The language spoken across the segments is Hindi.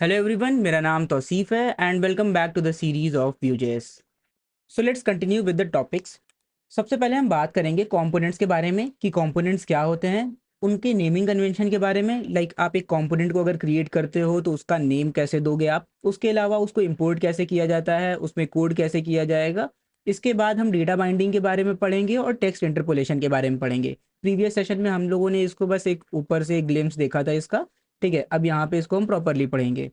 हेलो एवरीवन, मेरा नाम तौसीफ है and welcome back to the series of Vue.js। So let's continue with the topics. सबसे पहले हम बात करेंगे कंपोनेंट्स के बारे में कि कंपोनेंट्स क्या होते हैं, उनके नेमिंग कन्वेंशन के बारे में। आप एक कंपोनेंट को अगर क्रिएट करते हो तो उसका नेम कैसे दोगे आप, उसके अलावा उसको इंपोर्ट कैसे किया जाता है, उसमें कोड कैसे किया जाएगा। इसके बाद हम डेटा बाइंडिंग के बारे में पढ़ेंगे और टेक्स्ट इंटरपोलेशन के बारे में पढ़ेंगे। प्रीवियस सेशन में हम लोगों ने इसको बस एक ऊपर से एक ग्लिम्स देखा था इसका। ठीक है, अब यहाँ पे इसको हम प्रॉपरली पढ़ेंगे।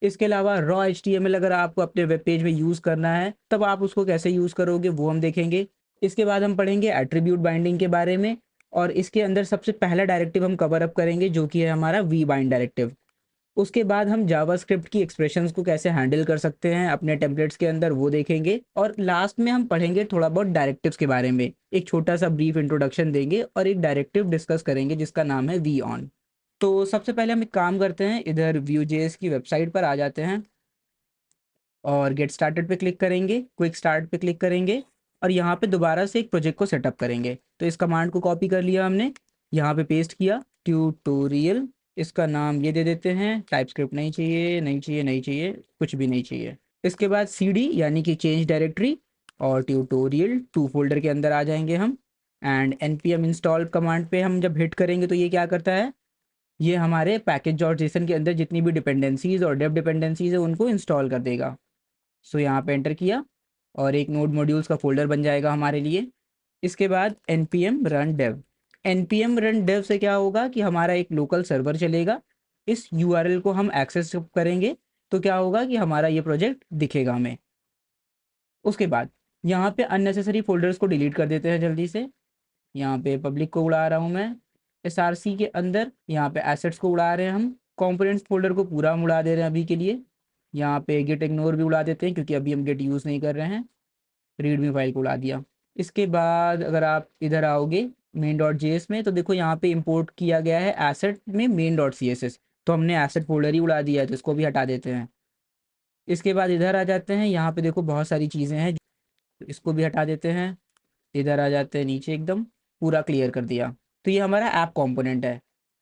इसके अलावा रॉ HTML अगर आपको अपने वेब पेज में यूज़ करना है तब आप उसको कैसे यूज़ करोगे वो हम देखेंगे। इसके बाद हम पढ़ेंगे एट्रीब्यूट बाइंडिंग के बारे में, और इसके अंदर सबसे पहला डायरेक्टिव हम कवर अप करेंगे जो कि है हमारा वी बाइंड डायरेक्टिव। उसके बाद हम जावास्क्रिप्ट की एक्सप्रेशंस को कैसे हैंडल कर सकते हैं अपने टेम्पलेट्स के अंदर वो देखेंगे, और लास्ट में हम पढ़ेंगे थोड़ा बहुत डायरेक्टिव्स के बारे में, एक छोटा सा ब्रीफ इंट्रोडक्शन देंगे और एक डायरेक्टिव डिस्कस करेंगे जिसका नाम है वी ऑन। तो सबसे पहले हम एक काम करते हैं, इधर Vue.js की वेबसाइट पर आ जाते हैं और गेट स्टार्टेड पे क्लिक करेंगे, क्विक स्टार्ट पे क्लिक करेंगे और यहाँ पे दोबारा से एक प्रोजेक्ट को सेटअप करेंगे। तो इस कमांड को कॉपी कर लिया हमने, यहाँ पे पेस्ट किया, ट्यूटोरियल। इसका नाम ये दे देते हैं, टाइपस्क्रिप्ट नहीं चाहिए, नहीं चाहिए, नहीं चाहिए, कुछ भी नहीं चाहिए। इसके बाद cd यानी कि चेंज डायरेक्टरी, और ट्यूटोरियल 2 फोल्डर के अंदर आ जाएंगे हम। एंड npm इंस्टॉल कमांड पे हम जब हिट करेंगे तो ये क्या करता है, ये हमारे पैकेज डॉट जेसन के अंदर जितनी भी डिपेंडेंसीज और डेव डिपेंडेंसीज है उनको इंस्टॉल कर देगा। सो यहाँ पे एंटर किया और एक नोड मॉड्यूल्स का फोल्डर बन जाएगा हमारे लिए। इसके बाद npm run dev, npm run dev से क्या होगा कि हमारा एक लोकल सर्वर चलेगा। इस URL को हम एक्सेस करेंगे तो क्या होगा कि हमारा ये प्रोजेक्ट दिखेगा हमें। उसके बाद यहाँ पे अननेसेसरी फोल्डर्स को डिलीट कर देते हैं जल्दी से। यहाँ पे पब्लिक को उड़ा रहा हूँ मैं, SRC के अंदर यहाँ पे एसेट्स को उड़ा रहे हैं हम, कंपोनेंट्स फोल्डर को पूरा हम उड़ा दे रहे हैं अभी के लिए। यहाँ पे गेट इग्नोर भी उड़ा देते हैं क्योंकि अभी हम गेट यूज़ नहीं कर रहे हैं। रीडमी फाइल को उड़ा दिया। इसके बाद अगर आप इधर आओगे मेन डॉट जेएस में तो देखो यहाँ पे इंपोर्ट किया गया है एसेट में मेन डॉट CSS, तो हमने एसेट फोल्डर ही उड़ा दिया है तो इसको भी हटा देते हैं। इसके बाद इधर आ जाते हैं, यहाँ पे देखो बहुत सारी चीज़ें हैं, इसको भी हटा देते हैं। इधर आ जाते हैं नीचे, एकदम पूरा क्लियर कर दिया। तो ये हमारा ऐप कंपोनेंट है।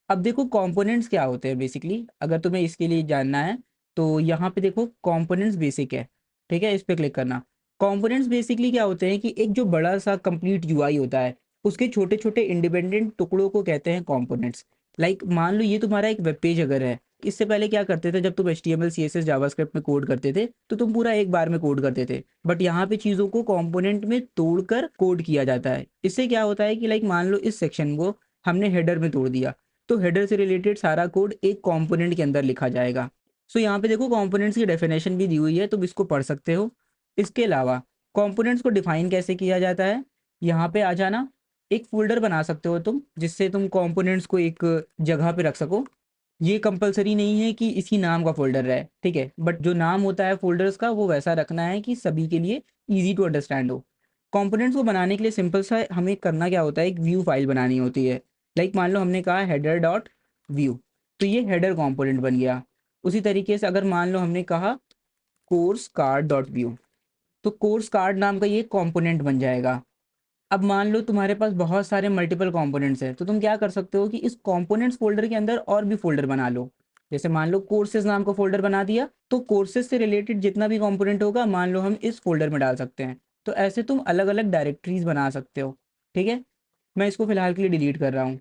अब देखो कंपोनेंट्स क्या होते हैं बेसिकली, अगर तुम्हें इसके लिए जानना है तो यहाँ पे देखो कंपोनेंट्स बेसिक है। ठीक है, इस पे क्लिक करना। कंपोनेंट्स बेसिकली क्या होते हैं कि एक जो बड़ा सा कंप्लीट UI होता है उसके छोटे छोटे इंडिपेंडेंट टुकड़ों को कहते हैं कंपोनेंट्स। मान लो ये तुम्हारा एक वेब पेज अगर है, इससे पहले क्या करते थे, जब तुम HTML CSS जावास्क्रिप्ट में कोड करते थे तो तुम पूरा एक बार में कोड करते थे, बट यहाँ पे चीज़ों को कंपोनेंट में तोड़कर कोड किया जाता है। इससे क्या होता है कि मान लो इस सेक्शन को हमने हेडर में तोड़ दिया तो हेडर से रिलेटेड सारा कोड एक कंपोनेंट के अंदर लिखा जाएगा। सो यहाँ पे देखो कंपोनेंट्स की डेफिनेशन भी दी हुई है, तुम इसको पढ़ सकते हो। इसके अलावा कंपोनेंट्स को डिफाइन कैसे किया जाता है, यहाँ पे आ जाना। एक फोल्डर बना सकते हो तुम जिससे तुम कंपोनेंट्स को एक जगह पे रख सको। ये कंपलसरी नहीं है कि इसी नाम का फोल्डर रहे, ठीक है, बट जो नाम होता है फोल्डर्स का वो वैसा रखना है कि सभी के लिए इजी टू अंडरस्टैंड हो। कंपोनेंट्स को बनाने के लिए सिंपल सा हमें करना क्या होता है, एक व्यू फाइल बनानी होती है। मान लो हमने कहा हेडर डॉट व्यू, तो ये हेडर कंपोनेंट बन गया। उसी तरीके से अगर मान लो हमने कहा कोर्स कार्ड डॉट व्यू, तो कोर्स कार्ड नाम का ये कंपोनेंट बन जाएगा। अब मान लो तुम्हारे पास बहुत सारे मल्टीपल कंपोनेंट्स हैं तो तुम क्या कर सकते हो कि इस कंपोनेंट्स फोल्डर के अंदर और भी फोल्डर बना लो। जैसे मान लो कोर्सेज नाम का फोल्डर बना दिया तो कोर्सेज से रिलेटेड जितना भी कंपोनेंट होगा मान लो हम इस फोल्डर में डाल सकते हैं। तो ऐसे तुम अलग अलग डायरेक्टरीज बना सकते हो। ठीक है, मैं इसको फिलहाल के लिए डिलीट कर रहा हूँ।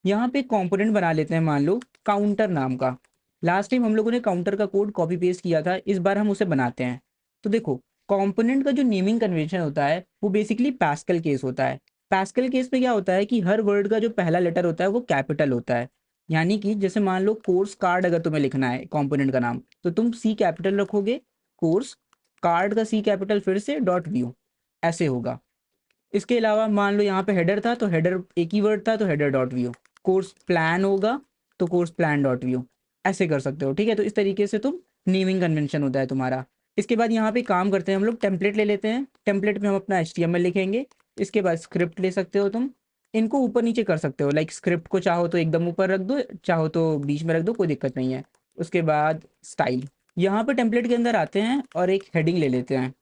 यहाँ पे एक कंपोनेंट बना लेते हैं, मान लो काउंटर नाम का। लास्ट टाइम हम लोगों ने काउंटर का कोड कॉपी पेस्ट किया था, इस बार हम उसे बनाते हैं। तो देखो कंपोनेंट का जो नेमिंग कन्वेंशन होता है वो बेसिकली पैस्कल केस होता है। पैस्कल केस में क्या होता है कि हर वर्ड का जो पहला लेटर होता है वो कैपिटल होता है। यानी कि जैसे मान लो कोर्स कार्ड अगर तुम्हें लिखना है कंपोनेंट का नाम तो तुम C कैपिटल रखोगे, कोर्स कार्ड का C कैपिटल फिर से डॉट व्यू, ऐसे होगा। इसके अलावा मान लो यहाँ पे हेडर था तो हेडर एक ही वर्ड था तो header dot view, course plan होगा तो कोर्स प्लान डॉट व्यू, ऐसे कर सकते हो। ठीक है, तो इस तरीके से तुम नेमिंग कन्वेंशन होता है तुम्हारा। इसके बाद यहाँ पे काम करते हैं हम लोग, टेम्पलेट ले लेते हैं। टेम्पलेट में हम अपना HTML लिखेंगे। इसके बाद स्क्रिप्ट ले सकते हो तुम, इनको ऊपर नीचे कर सकते हो, स्क्रिप्ट को चाहो तो एकदम ऊपर रख दो, चाहो तो बीच में रख दो, कोई दिक्कत नहीं है। उसके बाद स्टाइल, यहाँ पे टेम्पलेट के अंदर आते हैं और एक हेडिंग ले लेते हैं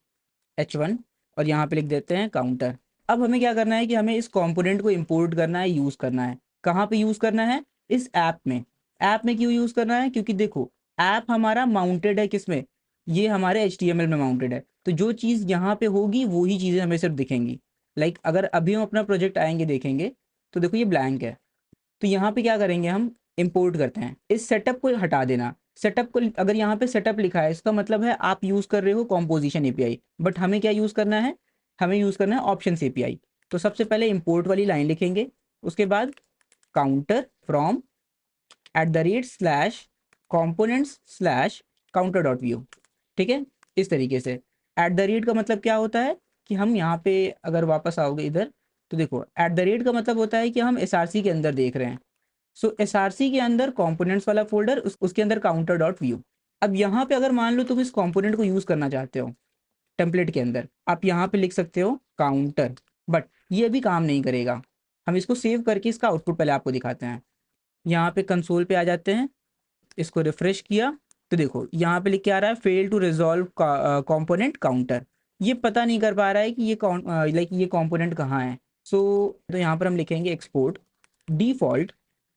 H1 और यहाँ पे लिख देते हैं काउंटर। अब हमें क्या करना है कि हमें इस कंपोनेंट को इंपोर्ट करना है, यूज़ करना है। कहाँ पे यूज़ करना है, इस ऐप में। ऐप में क्यों यूज़ करना है, क्योंकि देखो ऐप हमारा माउंटेड है किसमें, ये हमारे HTML में माउंटेड है, तो जो चीज़ यहाँ पे होगी वो ही चीज़ें हमें सिर्फ दिखेंगी। लाइक अगर अभी हम अपना प्रोजेक्ट आएंगे देखेंगे तो देखो ये ब्लैंक है, तो यहाँ पे क्या करेंगे हम इंपोर्ट करते हैं, इस सेटअप को हटा देना। सेटअप को अगर यहाँ पे सेटअप लिखा है इसका मतलब है आप यूज़ कर रहे हो कॉम्पोजिशन एपीआई, बट हमें क्या यूज़ करना है, हमें यूज़ करना है ऑप्शंस एपीआई। तो सबसे पहले इंपोर्ट वाली लाइन लिखेंगे, उसके बाद counter from @ components slash counter dot view. ठीक है, इस तरीके से @ का मतलब क्या होता है कि हम यहाँ पे अगर वापस आओगे इधर तो देखो @ का मतलब होता है कि हम SRC के अंदर देख रहे हैं। सो SRC के अंदर कंपोनेंट्स वाला फोल्डर, उसके अंदर काउंटर डॉट व्यू। अब यहाँ पे अगर मान लो तुम इस कंपोनेंट को यूज़ करना चाहते हो टेम्पलेट के अंदर, आप यहाँ पे लिख सकते हो काउंटर, बट ये अभी काम नहीं करेगा। हम इसको सेव करके इसका आउटपुट पहले आपको दिखाते हैं। यहाँ पे कंसोल पे आ जाते हैं, इसको रिफ्रेश किया तो देखो यहाँ पे लिख के आ रहा है fail to resolve component counter. ये पता नहीं कर पा रहा है कि ये लाइक ये कंपोनेंट कहाँ है। सो तो यहाँ पर हम लिखेंगे एक्सपोर्ट डिफॉल्ट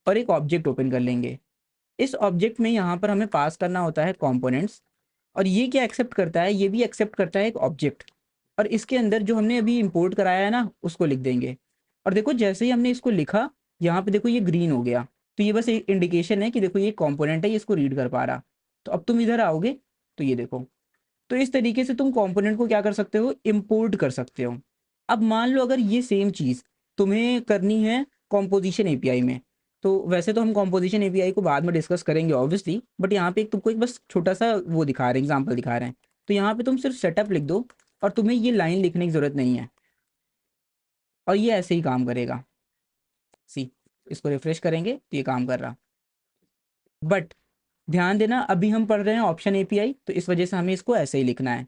और एक ऑब्जेक्ट ओपन कर लेंगे। इस ऑब्जेक्ट में यहाँ पर हमें पास करना होता है कंपोनेंट्स, और ये क्या एक्सेप्ट करता है, ये भी एक्सेप्ट करता है एक ऑब्जेक्ट, और इसके अंदर जो हमने अभी इंपोर्ट कराया है ना उसको लिख देंगे। और देखो जैसे ही हमने इसको लिखा यहाँ पे देखो ये ग्रीन हो गया, तो ये बस एक इंडिकेशन है कि देखो ये कंपोनेंट है, ये इसको रीड कर पा रहा। तो अब तुम इधर आओगे तो ये देखो, तो इस तरीके से तुम कंपोनेंट को क्या कर सकते हो, इंपोर्ट कर सकते हो। अब मान लो अगर ये सेम चीज़ तुम्हें करनी है कॉम्पोजिशन एपीआई में, तो वैसे तो हम कॉम्पोजिशन एपीआई को बाद में डिस्कस करेंगे ऑब्वियसली, बट यहाँ पे तुमको एक बस छोटा सा वो दिखा रहे हैं, एग्जाम्पल दिखा रहे हैं। तो यहाँ पे तुम सिर्फ सेटअप लिख दो और तुम्हें ये लाइन लिखने की ज़रूरत नहीं है, और ये ऐसे ही काम करेगा। सी, इसको रिफ्रेश करेंगे तो ये काम कर रहा। बट ध्यान देना अभी हम पढ़ रहे हैं ऑप्शन एपीआई, तो इस वजह से हमें इसको ऐसे ही लिखना है।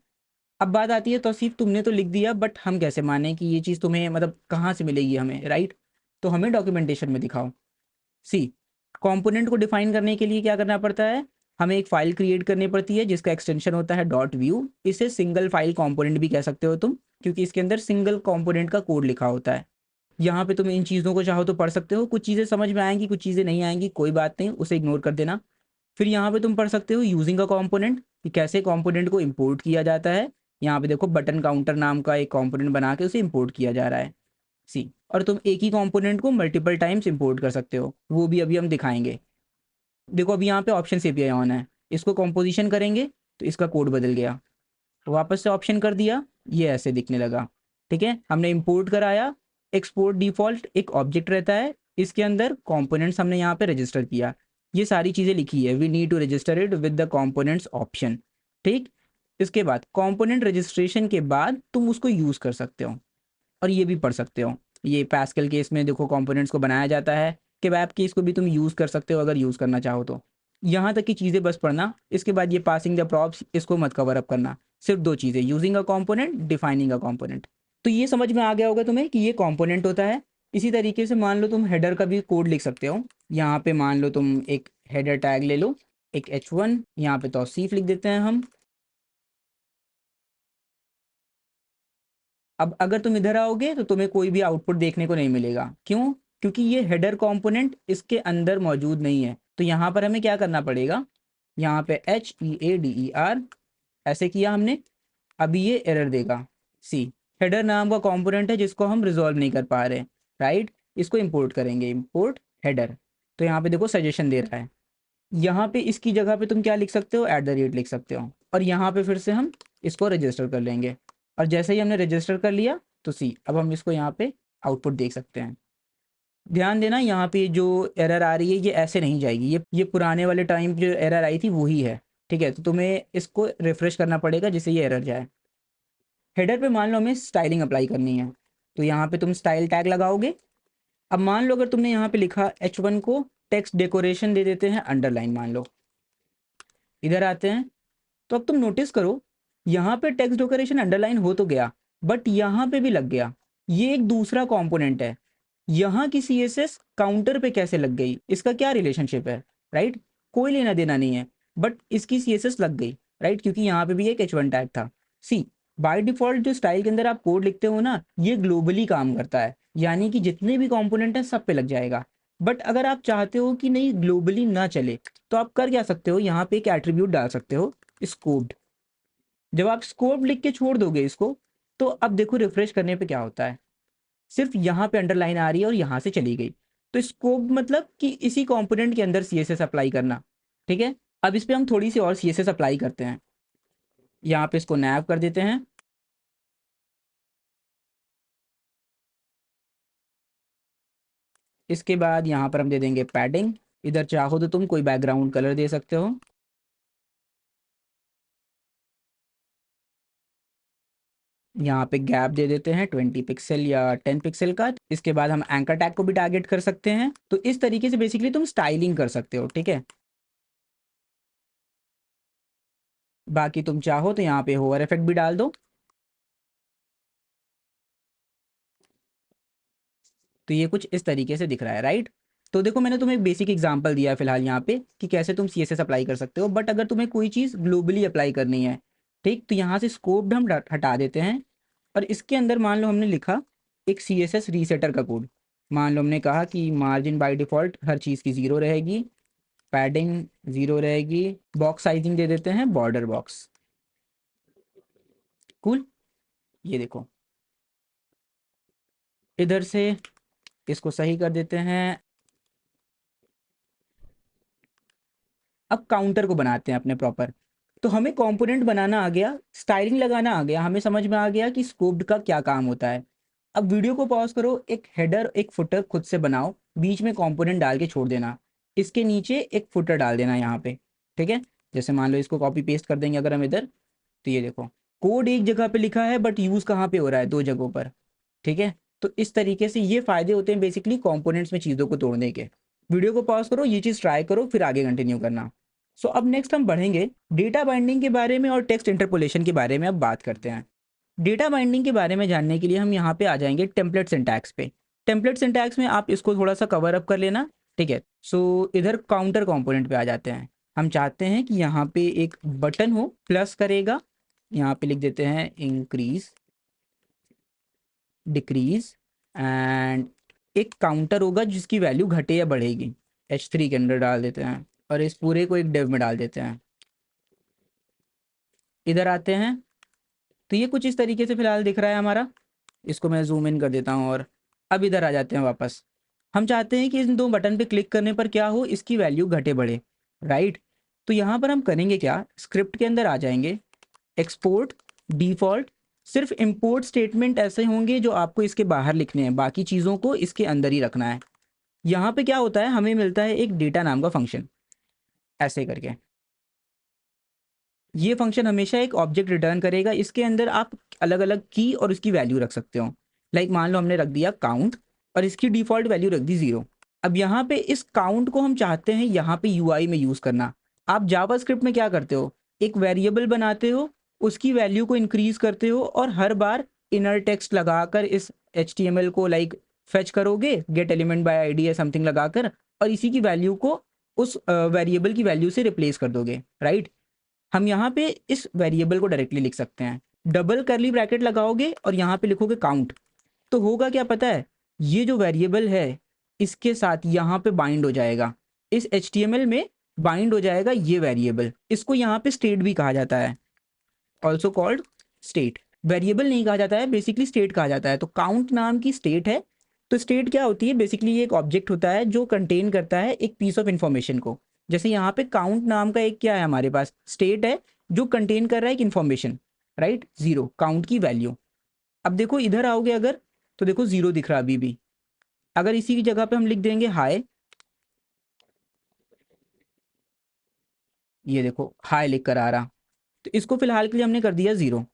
अब बात आती है तौसीफ, तुमने तो लिख दिया बट हम कैसे माने कि ये चीज़ तुम्हें मतलब कहाँ से मिलेगी हमें, राइट? तो हमें डॉक्यूमेंटेशन में दिखाओ। सी, कंपोनेंट को डिफाइन करने के लिए क्या करना पड़ता है, हमें एक फाइल क्रिएट करनी पड़ती है जिसका एक्सटेंशन होता है डॉट व्यू। इसे सिंगल फाइल कंपोनेंट भी कह सकते हो तुम, क्योंकि इसके अंदर सिंगल कंपोनेंट का कोड लिखा होता है। यहाँ पे तुम इन चीज़ों को चाहो तो पढ़ सकते हो, कुछ चीज़ें समझ में आएंगी कुछ चीज़ें नहीं आएंगी, कोई बात नहीं, उसे इग्नोर कर देना। फिर यहाँ पे तुम पढ़ सकते हो यूजिंग अ कंपोनेंट, कि कैसे कंपोनेंट को इंपोर्ट किया जाता है। यहाँ पे देखो बटन काउंटर नाम का एक कंपोनेंट बना के उसे इंपोर्ट किया जा रहा है। सी, और तुम एक ही कंपोनेंट को मल्टीपल टाइम्स इंपोर्ट कर सकते हो, वो भी अभी हम दिखाएंगे। देखो अभी यहाँ पे ऑप्शन एपीआई ऑन है, इसको कंपोजिशन करेंगे तो इसका कोड बदल गया, वापस से ऑप्शन कर दिया, ये ऐसे दिखने लगा। ठीक है, हमने इंपोर्ट कराया, एक्सपोर्ट डिफॉल्ट एक ऑब्जेक्ट रहता है, इसके अंदर कंपोनेंट्स हमने यहाँ पे रजिस्टर किया, ये सारी चीज़ें लिखी है, we need to register it with the components option. ठीक, इसके बाद कंपोनेंट रजिस्ट्रेशन के बाद तुम उसको यूज़ कर सकते हो और ये भी पढ़ सकते हो। ये पैस्कल केस में देखो कंपोनेंट्स को बनाया जाता है, कि वेब केस को भी तुम यूज़ कर सकते हो अगर यूज़ करना चाहो तो। यहाँ तक की चीज़ें बस पढ़ना, इसके बाद ये पासिंग द प्रॉप्स इसको मत कवर अप करना, सिर्फ दो चीज़ें, using a component, defining a component. तो ये समझ में आ गया होगा तुम्हें कि ये कंपोनेंट होता है। इसी तरीके से मान लो तुम हेडर का भी कोड लिख सकते हो। यहाँ पे मान लो तुम एक हेडर टैग ले लो, एक H1, यहाँ पे तौसीफ लिख देते हैं हम। अब अगर तुम इधर आओगे तो तुम्हें कोई भी आउटपुट देखने को नहीं मिलेगा, क्यों? क्योंकि ये हेडर कंपोनेंट इसके अंदर मौजूद नहीं है। तो यहाँ पर हमें क्या करना पड़ेगा, यहाँ पे HEADER ऐसे किया हमने, अभी ये एरर देगा। सी, हेडर नाम का कंपोनेंट है जिसको हम रिजॉल्व नहीं कर पा रहे, राइट? इसको इंपोर्ट करेंगे, इंपोर्ट हेडर। तो यहाँ पे देखो सजेशन दे रहा है, यहाँ पे इसकी जगह पे तुम क्या लिख सकते हो, @ लिख सकते हो, और यहाँ पे फिर से हम इसको रजिस्टर कर लेंगे। और जैसे ही हमने रजिस्टर कर लिया तो सी, अब हम इसको यहाँ पे आउटपुट देख सकते हैं। ध्यान देना यहाँ पे जो एरर आ रही है ये ऐसे नहीं जाएगी, ये पुराने वाले टाइम जो एरर आई थी वही है। ठीक है, तो तुम्हें इसको रिफ्रेश करना पड़ेगा जिससे ये एरर जाए। हेडर पे मान लो हमें स्टाइलिंग अप्लाई करनी है, तो यहाँ पे तुम स्टाइल टैग लगाओगे। अब मान लो अगर तुमने यहाँ पे लिखा H1 को टेक्स्ट डेकोरेशन दे देते हैं अंडरलाइन, मान लो इधर आते हैं, तो अब तुम नोटिस करो यहाँ पे टेक्स्ट डेकोरेशन अंडरलाइन हो तो गया, बट यहाँ पे भी लग गया। ये एक दूसरा कंपोनेंट है, यहाँ की CSS काउंटर पे कैसे लग गई, इसका क्या रिलेशनशिप है, राइट? कोई लेना देना नहीं है, बट इसकी CSS लग गई, राइट? क्योंकि यहाँ पे भी एक H1 टैग था। सी, बाय डिफॉल्ट जो स्टाइल के अंदर आप कोड लिखते हो ना, ये ग्लोबली काम करता है, यानी कि जितने भी कंपोनेंट हैं सब पे लग जाएगा। बट अगर आप चाहते हो कि नहीं ग्लोबली ना चले, तो आप कर क्या सकते हो, यहाँ पे एक एट्रीब्यूट डाल सकते हो, स्कोप्ड। जब आप स्कोप लिख के छोड़ दोगे इसको, तो अब देखो रिफ्रेश करने पे क्या होता है, सिर्फ यहाँ पे अंडरलाइन आ रही है और यहाँ से चली गई। तो स्कोप मतलब कि इसी कंपोनेंट के अंदर सीएसएस अप्लाई करना। ठीक है, अब इस पे हम थोड़ी सी और सीएसएस अप्लाई करते हैं। यहाँ पे इसको नैव कर देते हैं। इसके बाद यहाँ पर हम दे देंगे पैडिंग। इधर चाहो तो तुम कोई बैकग्राउंड कलर दे सकते हो। यहाँ पे गैप दे देते हैं 20 पिक्सल या 10 पिक्सल का। इसके बाद हम एंकर टैग को भी टारगेट कर सकते हैं। तो इस तरीके से बेसिकली तुम स्टाइलिंग कर सकते हो। ठीक है, बाकी तुम चाहो तो यहाँ पे होवर इफेक्ट भी डाल दो। तो ये कुछ इस तरीके से दिख रहा है, राइट। तो देखो मैंने तुम्हें एक बेसिक एग्जांपल दिया है फिलहाल यहाँ पे कि कैसे तुम सीएसएस अप्लाई कर सकते हो। बट अगर तुम्हें कोई चीज़ ग्लोबली अप्लाई करनी है, ठीक, तो यहाँ से स्कोप हम हटा देते हैं। और इसके अंदर मान लो हमने लिखा एक सीएसएस रीसेटर का कोड। मान लो हमने कहा कि मार्जिन बाय डिफ़ॉल्ट हर चीज़ की 0 रहेगी, पैडिंग 0 रहेगी, बॉक्स साइजिंग दे देते हैं बॉर्डर बॉक्स। कूल, ये देखो इधर से इसको सही कर देते हैं। अब काउंटर को बनाते हैं अपने प्रॉपर। तो हमें कंपोनेंट बनाना आ गया, स्टाइलिंग लगाना आ गया, हमें समझ में आ गया कि स्कोप्ड का क्या काम होता है। अब वीडियो को पॉज करो, एक हेडर एक फुटर खुद से बनाओ, बीच में कंपोनेंट डाल के छोड़ देना, इसके नीचे एक फुटर डाल देना यहाँ पे। ठीक है, जैसे मान लो इसको कॉपी पेस्ट कर देंगे अगर हम इधर, तो ये देखो कोड एक जगह पे लिखा है बट यूज़ कहाँ पे हो रहा है, दो जगहों पर। ठीक है, तो इस तरीके से ये फायदे होते हैं बेसिकली कंपोनेंट्स में चीज़ों को तोड़ने के। वीडियो को पॉज करो, ये चीज़ ट्राई करो, फिर आगे कंटिन्यू करना। सो अब नेक्स्ट हम बढ़ेंगे डेटा बाइंडिंग के बारे में और टेक्स्ट इंटरपोलेशन के बारे में अब बात करते हैं। डेटा बाइंडिंग के बारे में जानने के लिए हम यहाँ पे आ जाएंगे टेम्पलेट सिंटैक्स पे। टेम्पलेट सिंटैक्स में आप इसको थोड़ा सा कवर अप कर लेना। ठीक है, सो इधर काउंटर कंपोनेंट पे आ जाते हैं। हम चाहते हैं कि यहाँ पे एक बटन हो, प्लस करेगा, यहाँ पे लिख देते हैं इंक्रीज डिक्रीज, एंड एक काउंटर होगा जिसकी वैल्यू घटे या बढ़ेगी, H3 के अंदर डाल देते हैं। और इस पूरे को एक डेव में डाल देते हैं। इधर आते हैं, तो ये कुछ इस तरीके से फिलहाल दिख रहा है हमारा। इसको मैं जूम इन कर देता हूँ। और अब इधर आ जाते हैं वापस। हम चाहते हैं कि इन दो बटन पे क्लिक करने पर क्या हो, इसकी वैल्यू घटे बढ़े, राइट। तो यहाँ पर हम करेंगे क्या, स्क्रिप्ट के अंदर आ जाएंगे, एक्सपोर्ट डिफ़ॉल्ट। सिर्फ इंपोर्ट स्टेटमेंट ऐसे होंगे जो आपको इसके बाहर लिखने हैं, बाकी चीज़ों को इसके अंदर ही रखना है। यहाँ पे क्या होता है, हमें मिलता है एक डेटा नाम का फंक्शन, ऐसे करके। ये फंक्शन हमेशा एक ऑब्जेक्ट रिटर्न करेगा। इसके अंदर आप अलग अलग की और उसकी वैल्यू रख सकते हो। लाइक मान लो हमने रख दिया काउंट और इसकी डिफ़ॉल्ट वैल्यू रख दी 0। अब यहाँ पे इस काउंट को हम चाहते हैं यहाँ पे यूआई में यूज़ करना। आप जावास्क्रिप्ट में क्या करते हो, एक वेरिएबल बनाते हो, उसकी वैल्यू को इंक्रीज करते हो और हर बार इनर टेक्स्ट लगाकर इस HTML को लाइक फेच करोगे, गेट एलिमेंट बाय आईडी या समथिंग लगाकर, और इसी की वैल्यू को उस वेरिएबल की वैल्यू से रिप्लेस कर दोगे, राइट। हम यहाँ पे इस वेरिएबल को डायरेक्टली लिख सकते हैं। डबल करली ब्रैकेट लगाओगे और यहाँ पे लिखोगे काउंट, तो होगा क्या पता है, ये जो वेरिएबल है इसके साथ यहाँ पे बाइंड हो जाएगा, इस HTML में बाइंड हो जाएगा ये वेरिएबल। इसको यहाँ पे स्टेट भी कहा जाता है, ऑल्सो कॉल्ड स्टेट। वेरिएबल नहीं कहा जाता है, बेसिकली स्टेट कहा जाता है। तो काउंट नाम की स्टेट है। तो स्टेट क्या होती है, बेसिकली ये एक ऑब्जेक्ट होता है जो कंटेन करता है एक पीस ऑफ इंफॉर्मेशन को। जैसे यहाँ पे काउंट नाम का एक क्या है हमारे पास, स्टेट है जो कंटेन कर रहा है एक इन्फॉर्मेशन, राइट, 0 काउंट की वैल्यू। अब देखो इधर आओगे अगर, तो देखो 0 दिख रहा अभी भी। अगर इसी की जगह पे हम लिख देंगे हाय, ये देखो हाय लिख कर आ रहा। तो इसको फिलहाल के लिए हमने कर दिया 0।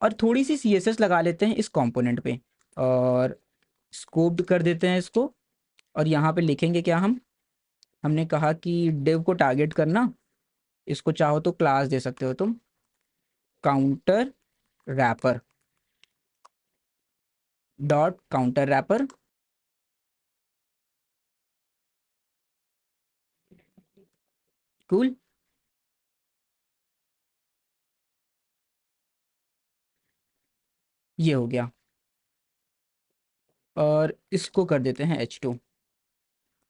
और थोड़ी सी CSS लगा लेते हैं इस कंपोनेंट पे, और स्कोप्ड कर देते हैं इसको। और यहाँ पे लिखेंगे क्या हम, हमने कहा कि डिव को टारगेट करना, इसको चाहो तो क्लास दे सकते हो तुम, counter wrapper dot counter wrapper. Cool, ये हो गया। और इसको कर देते हैं H2।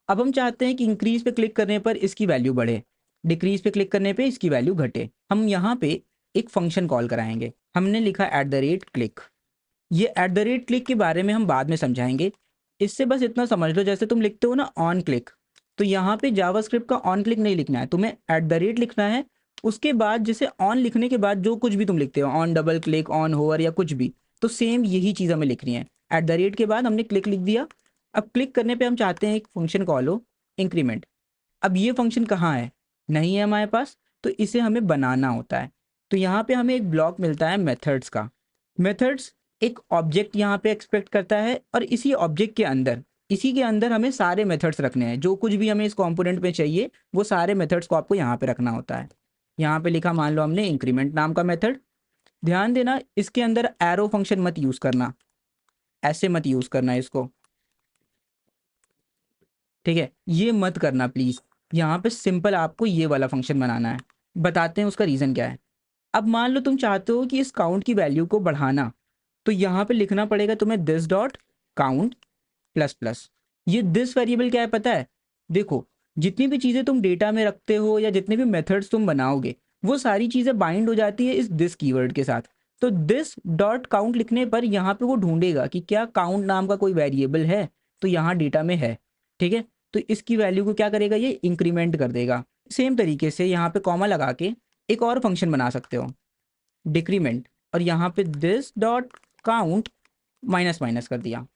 अब हम चाहते हैं कि इंक्रीज पे क्लिक करने पर इसकी वैल्यू बढ़े, डिक्रीज पे क्लिक करने पे इसकी वैल्यू घटे। हम यहाँ पे एक फंक्शन कॉल कराएंगे, हमने लिखा @click। ये @click के बारे में हम बाद में समझाएंगे। इससे बस इतना समझ लो, जैसे तुम लिखते हो ना ऑन क्लिक, तो यहाँ पे जावास्क्रिप्ट का ऑन क्लिक नहीं लिखना है, तुम्हें लिखना है। उसके बाद जैसे ऑन लिखने के बाद जो कुछ भी तुम लिखते हो, on double click, on hover या कुछ भी, तो सेम यही चीज़ हमें लिखनी है। के बाद हमने क्लिक लिख दिया। अब क्लिक करने पे हम चाहते हैं एक फंक्शन कॉल हो, इंक्रीमेंट। अब ये फंक्शन कहाँ है, नहीं है हमारे पास, तो इसे हमें बनाना होता है। तो यहाँ पे हमें एक ब्लॉक मिलता है मेथड्स का। मेथड्स एक ऑब्जेक्ट यहाँ पे एक्सपेक्ट करता है, और इसी ऑब्जेक्ट के अंदर, इसी के अंदर हमें सारे मेथड्स रखने हैं। जो कुछ भी हमें इस कंपोनेंट में चाहिए वो सारे मेथड्स को आपको यहाँ पे रखना होता है। यहाँ पे लिखा, मान लो हमने इंक्रीमेंट नाम का मेथड। ध्यान देना, इसके अंदर एरो फंक्शन मत यूज़ करना, ऐसे मत यूज़ करना इसको, ठीक है, ये मत करना प्लीज़। यहाँ पे सिंपल आपको ये वाला फंक्शन बनाना है। बताते हैं उसका रीज़न क्या है। अब मान लो तुम चाहते हो कि इस काउंट की वैल्यू को बढ़ाना, तो यहाँ पे लिखना पड़ेगा तुम्हें this dot count plus plus. ये दिस वेरिएबल क्या है पता है? देखो, जितनी भी चीज़ें तुम डेटा में रखते हो या जितने भी मेथड्स तुम बनाओगे, वो सारी चीज़ें बाइंड हो जाती है इस दिस कीवर्ड के साथ। तो दिस डॉट काउंट लिखने पर यहाँ पे वो ढूंढेगा कि क्या काउंट नाम का कोई वेरिएबल है, तो यहाँ डेटा में है, ठीक है। तो इसकी वैल्यू को क्या करेगा, ये इंक्रीमेंट कर देगा। सेम तरीके से यहाँ पे कॉमा लगा के एक और फंक्शन बना सकते हो, डिक्रीमेंट, और यहाँ पे this dot count minus minus कर दिया।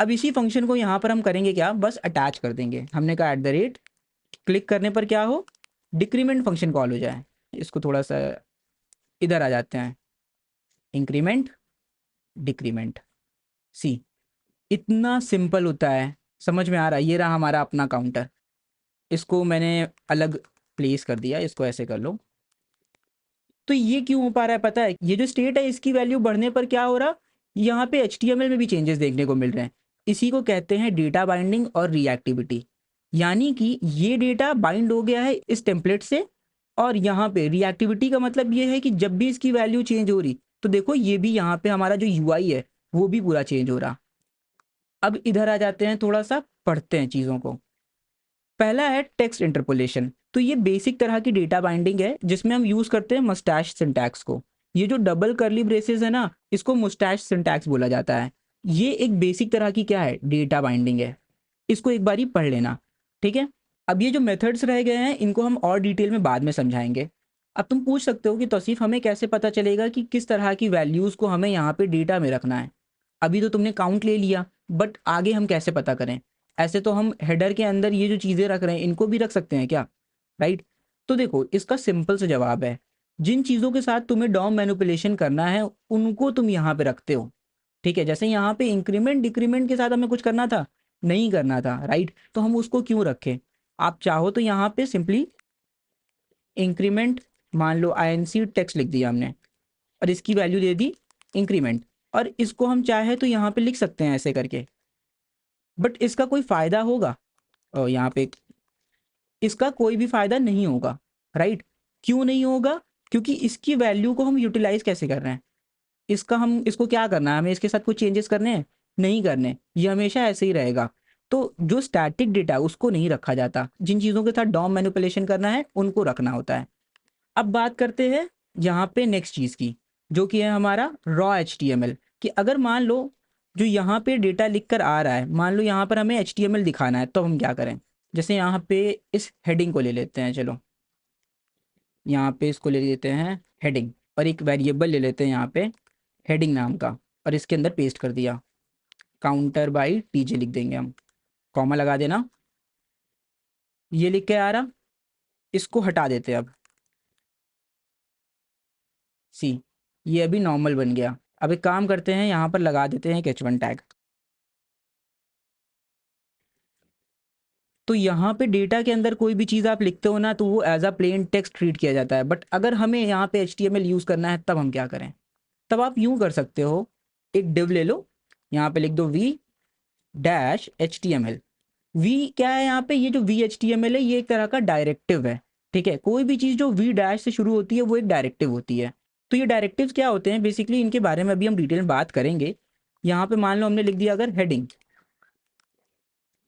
अब इसी फंक्शन को यहाँ पर हम करेंगे क्या, बस अटैच कर देंगे। हमने कहा क्लिक करने पर क्या हो, डिक्रीमेंट फंक्शन कॉल हो जाए। इसको थोड़ा सा इधर आ जाते हैं, इंक्रीमेंट डिक्रीमेंट, सी, इतना सिंपल होता है। समझ में आ रहा है? ये रहा हमारा अपना काउंटर। इसको मैंने अलग प्लेस कर दिया, इसको ऐसे कर लो। तो ये क्यों हो पा रहा है पता है? ये जो स्टेट है इसकी वैल्यू बढ़ने पर क्या हो रहा, यहाँ पे HTML में भी चेंजेस देखने को मिल रहे हैं। इसी को कहते हैं डेटा बाइंडिंग और रिएक्टिविटी। यानी कि ये डेटा बाइंड हो गया है इस टेम्पलेट से, और यहाँ पे रिएक्टिविटी का मतलब ये है कि जब भी इसकी वैल्यू चेंज हो रही, तो देखो ये भी यहाँ पे हमारा जो UI है वो भी पूरा चेंज हो रहा। अब इधर आ जाते हैं, थोड़ा सा पढ़ते हैं चीज़ों को। पहला है टेक्स्ट इंटरपोलेशन। तो ये बेसिक तरह की डेटा बाइंडिंग है जिसमें हम यूज़ करते हैं मुस्टैश सिंटैक्स को। ये जो डबल कर्ली ब्रेसेस है ना, इसको मुस्टैश सिंटैक्स बोला जाता है। ये एक बेसिक तरह की क्या है, डेटा बाइंडिंग है। इसको एक बारी पढ़ लेना, ठीक है। अब ये जो मेथड्स रह गए हैं इनको हम और डिटेल में बाद में समझाएंगे। अब तुम पूछ सकते हो कि तौसीफ हमें कैसे पता चलेगा कि किस तरह की वैल्यूज़ को हमें यहाँ पे डेटा में रखना है। अभी तो तुमने काउंट ले लिया, बट आगे हम कैसे पता करें? ऐसे तो हम हेडर के अंदर ये जो चीज़ें रख रहे हैं इनको भी रख सकते हैं क्या, राइट? तो देखो, इसका सिंपल सा जवाब है, जिन चीज़ों के साथ तुम्हें डॉम मैनिपुलेशन करना है उनको तुम यहाँ पे रखते हो, ठीक है। जैसे यहाँ पे इंक्रीमेंट डिक्रीमेंट के साथ हमें कुछ करना था, नहीं करना था, राइट? तो हम उसको क्यों रखें? आप चाहो तो यहाँ पे सिंपली इंक्रीमेंट, मान लो INC टेक्स्ट लिख दिया हमने, और इसकी वैल्यू दे दी इंक्रीमेंट, और इसको हम चाहे तो यहाँ पे लिख सकते हैं ऐसे करके। बट इसका कोई फ़ायदा होगा? और यहाँ पे इसका कोई भी फ़ायदा नहीं होगा, राइट? क्यों नहीं होगा? क्योंकि इसकी वैल्यू को हम यूटिलाइज़ कैसे कर रहे हैं? इसको क्या करना है? हमें इसके साथ कुछ चेंजेस करने हैं? नहीं करने, ये हमेशा ऐसे ही रहेगा। तो जो स्टैटिक डेटा उसको नहीं रखा जाता, जिन चीज़ों के साथ डॉम मैनिपुलेशन करना है उनको रखना होता है। अब बात करते हैं यहाँ पे नेक्स्ट चीज़ की, जो कि है हमारा रॉ HTML। कि अगर मान लो जो यहाँ पे डेटा लिख कर आ रहा है, मान लो यहाँ पर हमें HTML दिखाना है, तो हम क्या करें? जैसे यहाँ पे इस हेडिंग को ले लेते हैं, चलो यहाँ पे इसको ले लेते हैं हेडिंग, और एक वेरिएबल ले लेते हैं यहाँ पे हेडिंग नाम का, और इसके अंदर पेस्ट कर दिया, काउंटर बाई TJ लिख देंगे हम, कॉमा लगा देना। ये लिख के आ रहा, इसको हटा देते हैं अब, सी, ये अभी नॉर्मल बन गया। अब एक काम करते हैं, यहाँ पर लगा देते हैं एक H1 टैग। तो यहाँ पे डेटा के अंदर कोई भी चीज़ आप लिखते हो ना, तो वो as a plain text treat किया जाता है। बट अगर हमें यहाँ पे HTML यूज़ करना है, तब हम क्या करें? तब आप यूँ कर सकते हो, एक डिव ले लो, यहाँ पे लिख दो v-HTML। v क्या है यहाँ पे? ये जो v-HTML है ये एक तरह का डायरेक्टिव है, ठीक है। कोई भी चीज़ जो v डैश से शुरू होती है वो एक डायरेक्टिव होती है। तो ये डायरेक्टिव्स क्या होते हैं बेसिकली, इनके बारे में अभी हम डिटेल में बात करेंगे। यहाँ पे मान लो हमने लिख दिया अगर हेडिंग,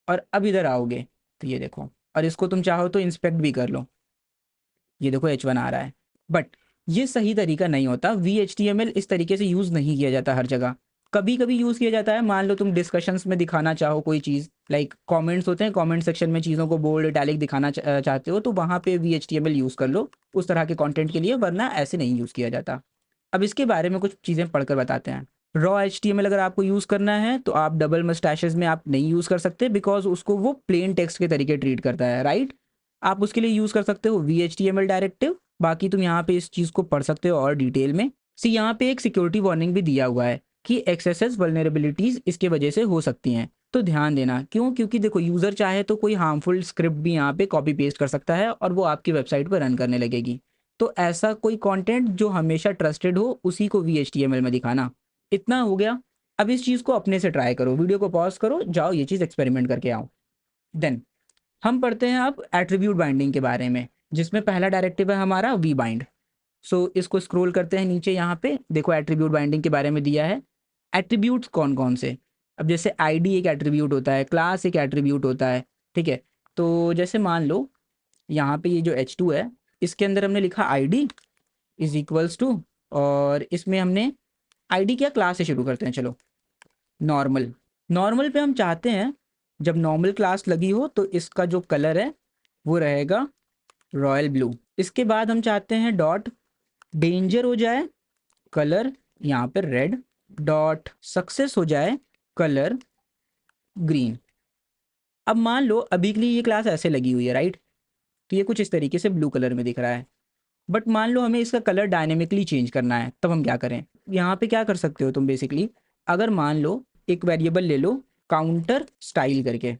और अब इधर आओगे, तो ये देखो, और इसको तुम चाहो तो इंस्पेक्ट भी कर लो, ये देखो H1 आ रहा है। बट ये सही तरीका नहीं होता, VHTML इस तरीके से यूज़ नहीं किया जाता हर जगह। कभी कभी यूज़ किया जाता है, मान लो तुम डिस्कशंस में दिखाना चाहो कोई चीज़, लाइक कमेंट्स होते हैं, कमेंट सेक्शन में चीज़ों को बोल्ड इटैलिक दिखाना चाहते हो, तो वहाँ पे VHTML यूज़ कर लो उस तरह के कंटेंट के लिए, वरना ऐसे नहीं यूज़ किया जाता। अब इसके बारे में कुछ चीज़ें पढ़कर बताते हैं। रॉ HTML अगर आपको यूज़ करना है तो आप डबल मस्टैशेस में आप नहीं यूज़ कर सकते, बिकॉज उसको वो प्लेन टेक्स्ट के तरीके ट्रीट करता है, राइट। आप उसके लिए यूज़ कर सकते हो VHTML डायरेक्टिव। बाकी तुम यहाँ पे इस चीज़ को पढ़ सकते हो और डिटेल में। सी यहाँ पे एक सिक्योरिटी वार्निंग भी दिया हुआ है कि एक्सेसेस वल्नरेबिलिटीज़ इसके वजह से हो सकती हैं, तो ध्यान देना। क्यों? क्योंकि देखो, यूज़र चाहे तो कोई हार्मफुल स्क्रिप्ट भी यहाँ पे कॉपी पेस्ट कर सकता है और वो आपकी वेबसाइट पर रन करने लगेगी। तो ऐसा कोई कंटेंट जो हमेशा ट्रस्टेड हो, उसी को VHTML में दिखाना। इतना हो गया। अब इस चीज़ को अपने से ट्राई करो, वीडियो को पॉज करो, जाओ ये चीज़ एक्सपेरिमेंट करके आओ। देन हम पढ़ते हैं अब एट्रीब्यूट बाइंडिंग के बारे में, जिसमें पहला डायरेक्टिव है हमारा वी बाइंड। सो इसको स्क्रॉल करते हैं नीचे, यहाँ पे देखो एट्रीब्यूट बाइंडिंग के बारे में दिया है। एट्रीब्यूट्स कौन कौन से? अब जैसे आईडी एक एट्रीब्यूट होता है, क्लास एक एट्रीब्यूट होता है, ठीक है। तो जैसे मान लो यहाँ पे ये जो H2 है, इसके अंदर हमने लिखा आईडी इज इक्वल्स टू, और इसमें हमने आईडी क्या, क्लास से शुरू करते हैं, चलो नॉर्मल। नॉर्मल पे हम चाहते हैं जब नॉर्मल क्लास लगी हो तो इसका जो कलर है वो रहेगा रॉयल ब्लू। इसके बाद हम चाहते हैं डॉट डेंजर हो जाए कलर यहाँ पे रेड, डॉट सक्सेस हो जाए कलर ग्रीन। अब मान लो अभी के लिए ये क्लास ऐसे लगी हुई है, राइट। तो ये कुछ इस तरीके से ब्लू कलर में दिख रहा है। बट मान लो हमें इसका कलर डायनेमिकली चेंज करना है, तब हम क्या करें? यहाँ पे क्या कर सकते हो तुम बेसिकली, अगर मान लो एक वेरिएबल ले लो काउंटर स्टाइल करके,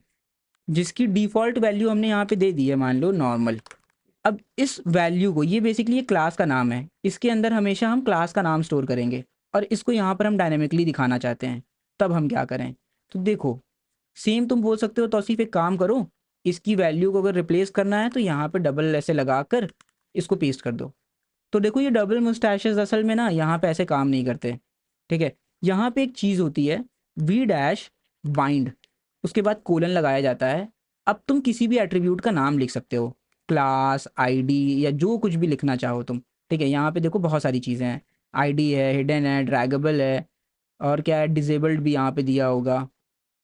जिसकी डिफ़ॉल्ट वैल्यू हमने यहाँ पे दे दी है, मान लो नॉर्मल। अब इस वैल्यू को, ये बेसिकली ये क्लास का नाम है, इसके अंदर हमेशा हम क्लास का नाम स्टोर करेंगे और इसको यहाँ पर हम डायनेमिकली दिखाना चाहते हैं, तब हम क्या करें? तो देखो, सेम तुम बोल सकते हो, तो सिर्फ एक काम करो, इसकी वैल्यू को अगर रिप्लेस करना है तो यहाँ पे डबल ऐसे लगा कर इसको पेस्ट कर दो। तो देखो ये डबल मुस्टैशेस असल में ना यहाँ पे ऐसे काम नहीं करते, ठीक है। यहाँ पे एक चीज़ होती है वी डैश बाइंड, उसके बाद कोलन लगाया जाता है। अब तुम किसी भी एट्रीब्यूट का नाम लिख सकते हो, क्लास, आईडी, या जो कुछ भी लिखना चाहो तुम, ठीक है। यहाँ पे देखो बहुत सारी चीज़ें हैं, आईडी है, हिडन है, ड्रैगेबल है, और क्या है, डिजेबल्ड भी यहाँ पे दिया होगा,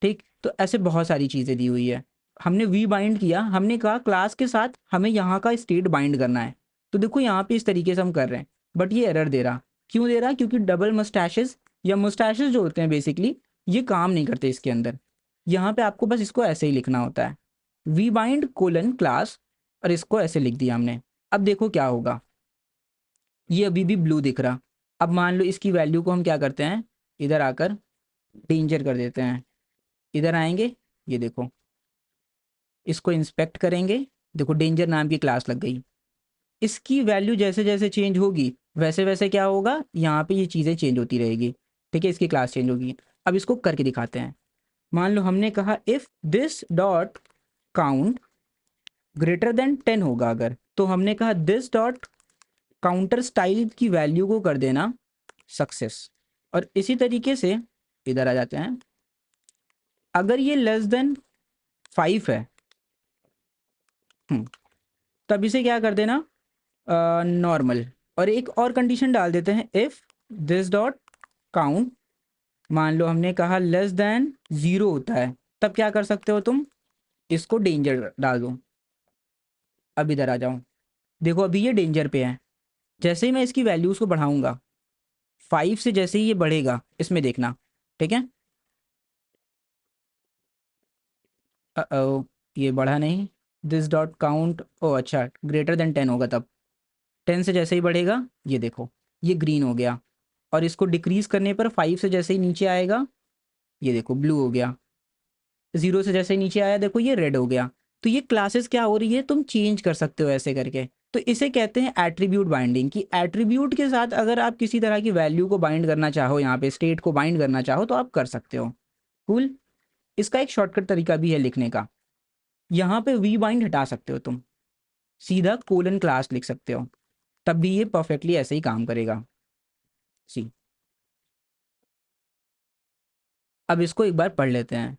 ठीक। तो ऐसे बहुत सारी चीज़ें दी हुई है। हमने वी बाइंड किया, हमने कहा क्लास के साथ हमें यहाँ का स्टेट बाइंड करना है। तो देखो यहाँ पे इस तरीके से हम कर रहे हैं, बट ये एरर दे रहा। क्यों दे रहा? क्योंकि डबल मस्टैशेस या मुस्टैशेस जो होते हैं बेसिकली, ये काम नहीं करते इसके अंदर। यहाँ पे आपको बस इसको ऐसे ही लिखना होता है, वी बाइंड कोलन क्लास, और इसको ऐसे लिख दिया हमने। अब देखो क्या होगा, ये अभी भी ब्लू दिख रहा। अब मान लो इसकी वैल्यू को हम क्या करते हैं, इधर आकर डेंजर कर देते हैं। इधर आएंगे, ये देखो, इसको इंस्पेक्ट करेंगे, देखो डेंजर नाम की क्लास लग गई। इसकी वैल्यू जैसे जैसे चेंज होगी वैसे वैसे क्या होगा, यहाँ पे ये चीज़ें चेंज होती रहेगी, ठीक है, इसकी क्लास चेंज होगी। अब इसको करके दिखाते हैं। मान लो हमने कहा if this dot count greater than 10 होगा अगर, तो हमने कहा दिस डॉट काउंटर स्टाइल की वैल्यू को कर देना सक्सेस। और इसी तरीके से इधर आ जाते हैं, अगर ये लेस देन 5 है, तब इसे क्या कर देना, नॉर्मल। और एक और कंडीशन डाल देते हैं, इफ़ दिस डॉट काउंट, मान लो हमने कहा लेस देन 0 होता है, तब क्या कर सकते हो तुम, इसको डेंजर डाल दो। अब इधर आ जाओ, देखो अभी ये डेंजर पे है। जैसे ही मैं इसकी वैल्यूज़ को बढ़ाऊंगा, 5 से जैसे ही ये बढ़ेगा, इसमें देखना, ठीक है। ये बढ़ा नहीं, दिस डॉट काउंट, ओ अच्छा, ग्रेटर देन 10 होगा तब। 10 से जैसे ही बढ़ेगा, ये देखो, ये ग्रीन हो गया। और इसको डिक्रीज़ करने पर 5 से जैसे ही नीचे आएगा, ये देखो ब्लू हो गया। 0 से जैसे ही नीचे आया, देखो ये रेड हो गया। तो ये क्लासेस क्या हो रही है, तुम चेंज कर सकते हो ऐसे करके। तो इसे कहते हैं एट्रीब्यूट बाइंडिंग, कि एट्रीब्यूट के साथ अगर आप किसी तरह की वैल्यू को बाइंड करना चाहो, यहाँ पे स्टेट को बाइंड करना चाहो, तो आप कर सकते हो। कूल। इसका एक शॉर्टकट तरीका भी है लिखने का, यहाँ पे वी बाइंड हटा सकते हो तुम, सीधा कोलन क्लास लिख सकते हो, तब भी ये परफेक्टली ऐसे ही काम करेगा। सी, अब इसको एक बार पढ़ लेते हैं।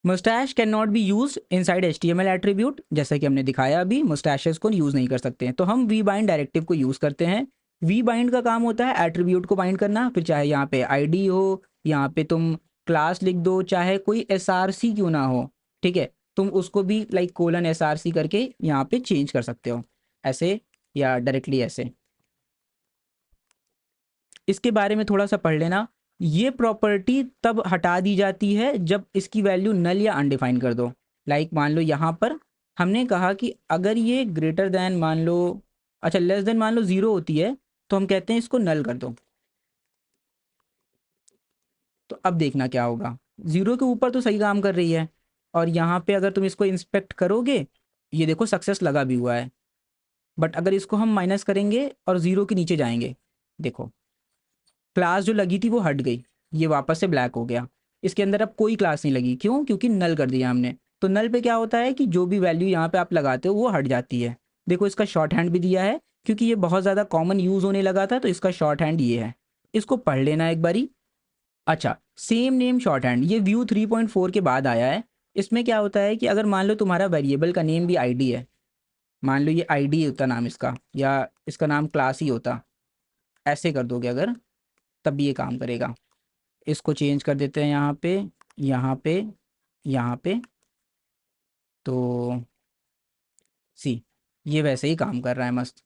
Moustache can not be use in side HTML attribute, जैसा कि हमने दिखाया अभी, मुस्टैशेस को यूज़ नहीं कर सकते हैं, तो हम वी बाइंड डायरेक्टिव को यूज़ करते हैं। वी बाइंड का काम होता है एट्रीब्यूट को बाइंड करना, फिर चाहे यहाँ पे ID हो, यहाँ पे तुम क्लास लिख दो, चाहे कोई SRC क्यों ना हो, ठीक है, तुम उसको भी लाइक कोलन SRC करके यहाँ पे चेंज कर सकते हो, ऐसे या डायरेक्टली ऐसे। इसके बारे में थोड़ा सा पढ़ लेना। ये प्रॉपर्टी तब हटा दी जाती है जब इसकी वैल्यू नल या अनडिफाइन कर दो। लाइक मान लो यहाँ पर हमने कहा कि अगर ये ग्रेटर देन मान लो, अच्छा लेस देन मान लो 0 होती है, तो हम कहते हैं इसको नल कर दो। तो अब देखना क्या होगा, 0 के ऊपर तो सही काम कर रही है, और यहाँ पे अगर तुम इसको इंस्पेक्ट करोगे, ये देखो सक्सेस लगा भी हुआ है। बट अगर इसको हम माइनस करेंगे और 0 के नीचे जाएंगे, देखो क्लास जो लगी थी वो हट गई, ये वापस से ब्लैक हो गया, इसके अंदर अब कोई क्लास नहीं लगी, क्यों? क्योंकि नल कर दिया हमने। तो नल पे क्या होता है कि जो भी वैल्यू यहाँ पे आप लगाते हो वो हट जाती है। देखो इसका शॉर्ट हैंड भी दिया है, क्योंकि ये बहुत ज़्यादा कॉमन यूज़ होने लगा था, तो इसका शॉर्ट हैंड ये है, इसको पढ़ लेना एक बारी। अच्छा, सेम नेम शॉर्ट हैंड ये व्यू 3.4 के बाद आया है। इसमें क्या होता है कि अगर मान लो तुम्हारा वेरिएबल का नेम भी ID है, मान लो ये ID होता नाम इसका, या इसका नाम क्लास ही होता, ऐसे कर दोगे अगर, तब भी ये काम करेगा। इसको चेंज कर देते हैं यहाँ पे, यहाँ पे, यहाँ पे, तो सी ये वैसे ही काम कर रहा है मस्त।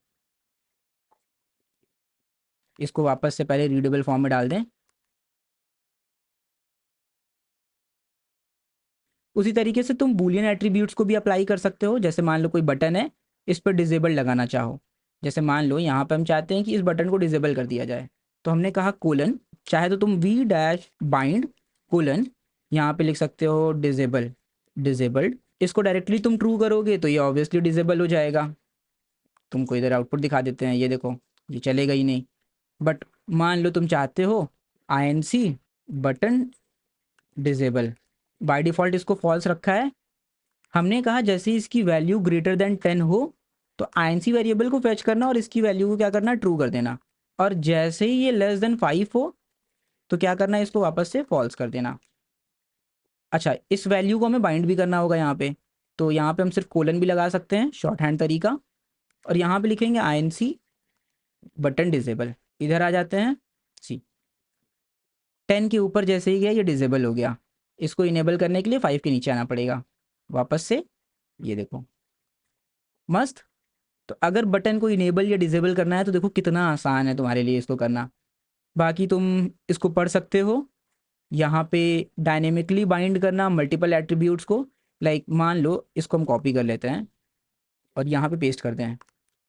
इसको वापस से पहले रीडेबल फॉर्म में डाल दें। उसी तरीके से तुम बूलियन एट्रीब्यूट्स को भी अप्लाई कर सकते हो। जैसे मान लो कोई बटन है, इस पर डिजेबल लगाना चाहो, जैसे मान लो यहाँ पे हम चाहते हैं कि इस बटन को डिजेबल कर दिया जाए, तो हमने कहा कोलन, चाहे तो तुम वी डैश बाइंड कोलन, यहाँ पे लिख सकते हो डिजेबल, डिजेबल्ड। इसको डायरेक्टली तुम ट्रू करोगे तो ये ऑब्वियसली डिजेबल हो जाएगा। तुमको इधर आउटपुट दिखा देते हैं, ये देखो ये चलेगा ही नहीं। बट मान लो तुम चाहते हो INC button disable, by default इसको फॉल्स रखा है। हमने कहा जैसे ही इसकी वैल्यू ग्रेटर देन 10 हो तो INC वेरिएबल को फेच करना और इसकी वैल्यू को क्या करना, ट्रू कर देना। और जैसे ही ये लेस देन 5 हो तो क्या करना है, इसको वापस से फॉल्स कर देना। अच्छा, इस वैल्यू को हमें बाइंड भी करना होगा यहाँ पे, तो यहाँ पे हम सिर्फ कोलन भी लगा सकते हैं, शॉर्ट हैंड तरीका, और यहाँ पे लिखेंगे INC बटन डिजेबल। इधर आ जाते हैं, सी 10 के ऊपर जैसे ही गया ये डिजेबल हो गया। इसको इनेबल करने के लिए 5 के नीचे आना पड़ेगा वापस से, ये देखो मस्त। तो अगर बटन को इनेबल या डिसेबल करना है तो देखो कितना आसान है तुम्हारे लिए इसको करना। बाकी तुम इसको पढ़ सकते हो। यहाँ पे डायनेमिकली बाइंड करना मल्टीपल एट्रीब्यूट्स को, लाइक मान लो इसको हम कॉपी कर लेते हैं और यहाँ पे पेस्ट करते हैं।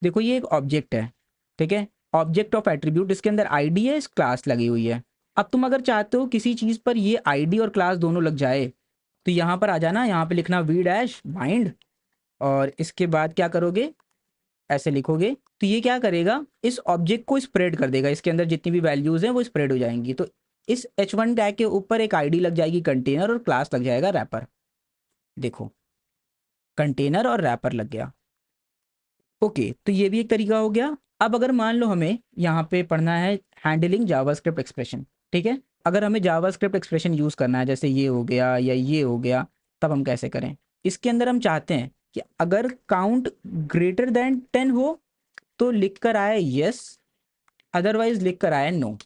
देखो ये एक ऑब्जेक्ट है, ठीक है, ऑब्जेक्ट ऑफ एट्रीब्यूट, इसके अंदर ID है, इस क्लास लगी हुई है। अब तुम अगर चाहते हो किसी चीज़ पर ये ID और क्लास दोनों लग जाए, तो यहाँ पर आ जाना, यहाँ पे लिखना वी डैश बाइंड, और इसके बाद क्या करोगे, ऐसे लिखोगे, तो ये क्या करेगा, इस ऑब्जेक्ट को स्प्रेड कर देगा, इसके अंदर जितनी भी वैल्यूज़ हैं वो स्प्रेड हो जाएंगी। तो इस H1 टैग के ऊपर एक ID लग जाएगी कंटेनर, और क्लास लग जाएगा रैपर। देखो कंटेनर और रैपर लग गया। ओके, तो ये भी एक तरीका हो गया। अब अगर मान लो हमें यहाँ पे पढ़ना है हैंडलिंग जावास्क्रिप्ट एक्सप्रेशन, ठीक है, अगर हमें जावास्क्रिप्ट एक्सप्रेशन यूज़ करना है, जैसे ये हो गया या ये हो गया, तब हम कैसे करें। इसके अंदर हम चाहते हैं कि अगर काउंट ग्रेटर देन 10 हो तो लिख कर आए यस, अदरवाइज लिख कर आए नो।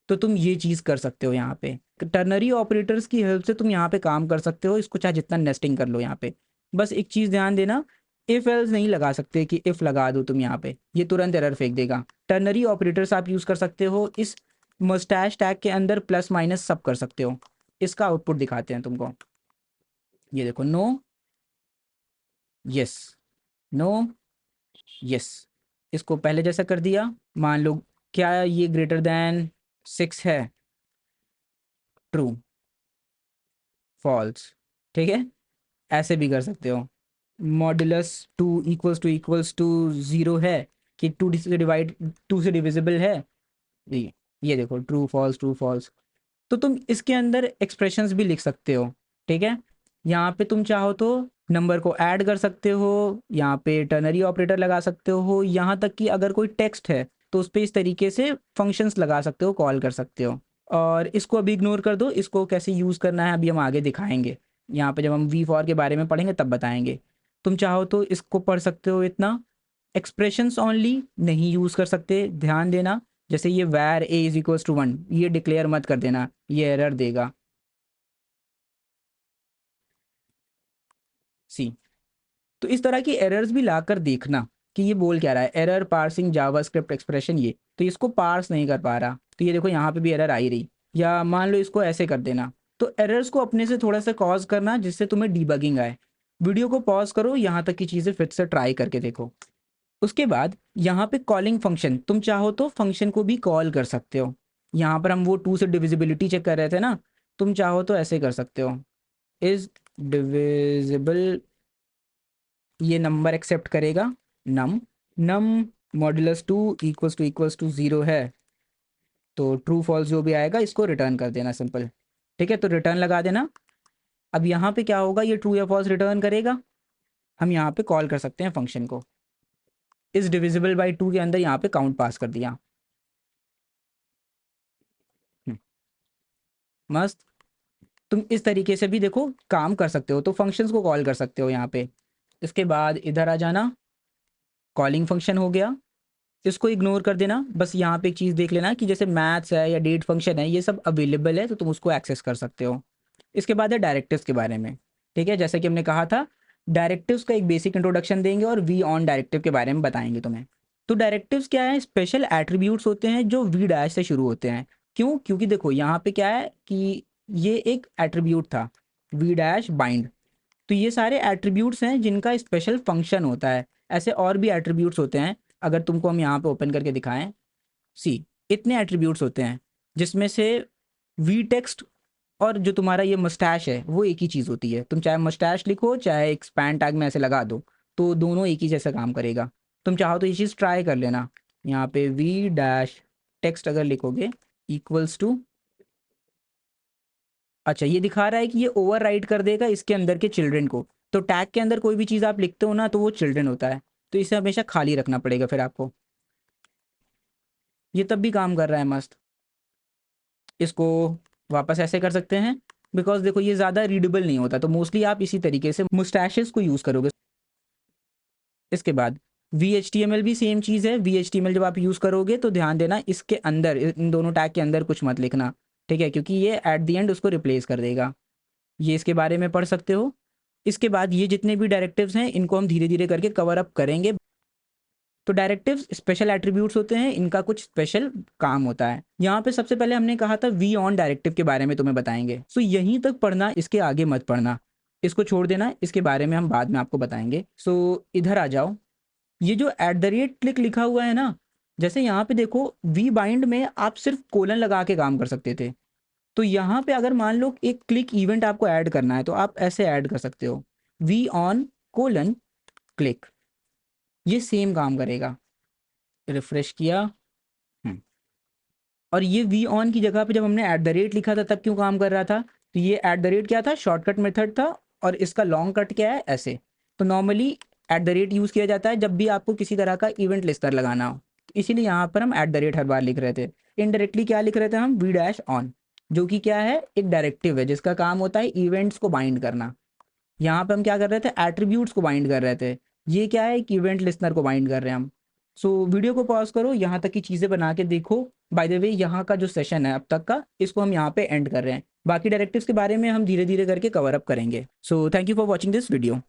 तो तुम ये चीज़ कर सकते हो यहाँ पे, टर्नरी ऑपरेटर्स की हेल्प से तुम यहाँ पे काम कर सकते हो, इसको चाहे जितना नेस्टिंग कर लो यहाँ पे। बस एक चीज़ ध्यान देना, इफ एल्स नहीं लगा सकते कि इफ लगा दो तुम यहाँ पे, ये तुरंत एरर फेंक देगा। टर्नरी ऑपरेटर्स आप यूज़ कर सकते हो, इस मस्टैश टैग के अंदर प्लस माइनस सब कर सकते हो। इसका आउटपुट दिखाते हैं तुमको, ये देखो नो यस, नो यस, इसको पहले जैसा कर दिया। मान लो क्या ये ग्रेटर देन 6 है, ट्रू, फॉल्स, ठीक है, ऐसे भी कर सकते हो। मॉडुलस 2 इक्वल्स टू 0 है कि 2 से डिवाइड, 2 से डिविजिबल है, ये देखो ट्रू फॉल्स। तो तुम इसके अंदर एक्सप्रेशंस भी लिख सकते हो, ठीक है। यहाँ पे तुम चाहो तो नंबर को ऐड कर सकते हो, यहाँ पे टर्नरी ऑपरेटर लगा सकते हो, यहाँ तक कि अगर कोई टेक्स्ट है तो उस पर इस तरीके से फंक्शंस लगा सकते हो, कॉल कर सकते हो। और इसको अभी इग्नोर कर दो, इसको कैसे यूज़ करना है अभी हम आगे दिखाएंगे। यहाँ पे जब हम V for के बारे में पढ़ेंगे तब बताएंगे। तुम चाहो तो इसको पढ़ सकते हो इतना। एक्सप्रेशंस ओनली नहीं यूज़ कर सकते, ध्यान देना। जैसे ये वैर a इज इक्वल्स टू 1, ये डिक्लेयर मत कर देना, ये एरर देगा। सी, तो इस तरह की एरर्स भी लाकर देखना कि ये बोल क्या रहा है। एरर पार्सिंग जावास्क्रिप्ट एक्सप्रेशन, ये तो इसको पार्स नहीं कर पा रहा, तो ये देखो यहाँ पे भी एरर आ ही रही। या मान लो इसको ऐसे कर देना। तो एरर्स को अपने से थोड़ा सा कॉज करना जिससे तुम्हें डीबगिंग आए। वीडियो को पॉज करो, यहाँ तक की चीज़ें फिर से ट्राई करके देखो। उसके बाद यहाँ पे कॉलिंग फंक्शन, तुम चाहो तो फंक्शन को भी कॉल कर सकते हो। यहाँ पर हम वो 2 से डिविजिबिलिटी चेक कर रहे थे ना, तुम चाहो तो ऐसे कर सकते हो। इज डिविजिबल, ये नंबर एक्सेप्ट करेगा नम, नम मॉड्यूलस 2 इक्वल्स टू 0 है, तो ट्रू फॉल्स जो भी आएगा इसको रिटर्न कर देना, सिंपल। ठीक है, तो रिटर्न लगा देना। अब यहाँ पे क्या होगा, ये ट्रू या फॉल्स रिटर्न करेगा। हम यहाँ पे कॉल कर सकते हैं फंक्शन को। इस डिविजिबल बाई 2 के अंदर यहाँ पे काउंट पास कर दिया। मस्त। तुम इस तरीके से भी देखो काम कर सकते हो, तो फंक्शंस को कॉल कर सकते हो यहाँ पे। इसके बाद इधर आ जाना, कॉलिंग फंक्शन हो गया, इसको इग्नोर कर देना। बस यहाँ पे एक चीज़ देख लेना कि जैसे मैथ्स है या डेट फंक्शन है, ये सब अवेलेबल है, तो तुम उसको एक्सेस कर सकते हो। इसके बाद है डायरेक्टिव्स के बारे में। ठीक है, जैसे कि हमने कहा था, डायरेक्टिव्स का एक बेसिक इंट्रोडक्शन देंगे और वी ऑन डायरेक्टिव के बारे में बताएंगे तुम्हें। तो डायरेक्टिव्स क्या है, स्पेशल एट्रीब्यूट्स होते हैं जो वी डैश से शुरू होते हैं। क्यों? क्योंकि देखो यहाँ पे क्या है कि ये एक एट्रीब्यूट था, वी डैश बाइंड। तो ये सारे एट्रीब्यूट्स हैं जिनका स्पेशल फंक्शन होता है। ऐसे और भी एट्रीब्यूट्स होते हैं, अगर तुमको हम यहाँ पे ओपन करके दिखाएं। सी, इतने एट्रीब्यूट्स होते हैं जिसमें से वी टेक्स्ट और जो तुम्हारा ये मस्टैश है वो एक ही चीज़ होती है। तुम चाहे मस्टैश लिखो चाहे एक स्पैन टैग में ऐसे लगा दो, तो दोनों एक ही जैसा काम करेगा। तुम चाहो तो ये चीज़ ट्राई कर लेना। यहाँ पे वी डैश टेक्स्ट अगर लिखोगे इक्वल्स टू, अच्छा ये दिखा रहा है कि ये ओवर कर देगा इसके अंदर के चिल्ड्रन को। तो टैग के अंदर कोई भी चीज़ आप लिखते हो ना तो वो चिल्ड्रन होता है, तो इसे हमेशा खाली रखना पड़ेगा फिर आपको। ये तब भी काम कर रहा है, मस्त। इसको वापस ऐसे कर सकते हैं, बिकॉज देखो ये ज़्यादा रीडेबल नहीं होता, तो मोस्टली आप इसी तरीके से मुस्टैशेस को यूज़ करोगे। इसके बाद VHTML भी सेम चीज़ है। VHTML जब आप यूज़ करोगे तो ध्यान देना इसके अंदर, इन दोनों टैग के अंदर कुछ मत लिखना, ठीक है, क्योंकि ये एट द एंड उसको रिप्लेस कर देगा। ये इसके बारे में पढ़ सकते हो। इसके बाद ये जितने भी डायरेक्टिव्स हैं इनको हम धीरे धीरे करके कवर अप करेंगे। तो डायरेक्टिव्स स्पेशल एट्रीब्यूट्स होते हैं, इनका कुछ स्पेशल काम होता है। यहाँ पे सबसे पहले हमने कहा था वी ऑन डायरेक्टिव के बारे में तुम्हें बताएंगे, सो यहीं तक पढ़ना, इसके आगे मत पढ़ना, इसको छोड़ देना, इसके बारे में हम बाद में आपको बताएंगे। सो इधर आ जाओ, ये जो @ लिखा हुआ है ना, जैसे यहाँ पे देखो वी बाइंड में आप सिर्फ कोलन लगा के काम कर सकते थे। तो यहाँ पे अगर मान लो एक क्लिक इवेंट आपको ऐड करना है तो आप ऐसे ऐड कर सकते हो, वी ऑन कोलन क्लिक, ये सेम काम करेगा। रिफ्रेश किया, और ये वी ऑन की जगह पे जब हमने लिखा था तब क्यों काम कर रहा था, तो ये क्या था, शॉर्टकट मेथड था, और इसका लॉन्ग कट क्या है, ऐसे। तो नॉर्मली यूज़ किया जाता है जब भी आपको किसी तरह का इवेंट लिस्टर लगाना हो, इसीलिए यहाँ पर हम हर बार लिख रहे थे। इनडायरेक्टली क्या लिख रहे थे हम, वी डैश ऑन, जो कि क्या है, एक डायरेक्टिव है जिसका काम होता है इवेंट्स को बाइंड करना। यहाँ पे हम क्या कर रहे थे, एट्रीब्यूट्स को बाइंड कर रहे थे। ये क्या है, एक इवेंट लिस्नर को बाइंड कर रहे हैं हम। सो वीडियो को पॉज करो, यहाँ तक की चीज़ें बना के देखो। बाय द वे यहाँ का जो सेशन है अब तक का, इसको हम यहाँ पे एंड कर रहे हैं। बाकी डायरेक्टिव्स के बारे में हम धीरे धीरे करके कवर अप करेंगे। So thank you for watching this video.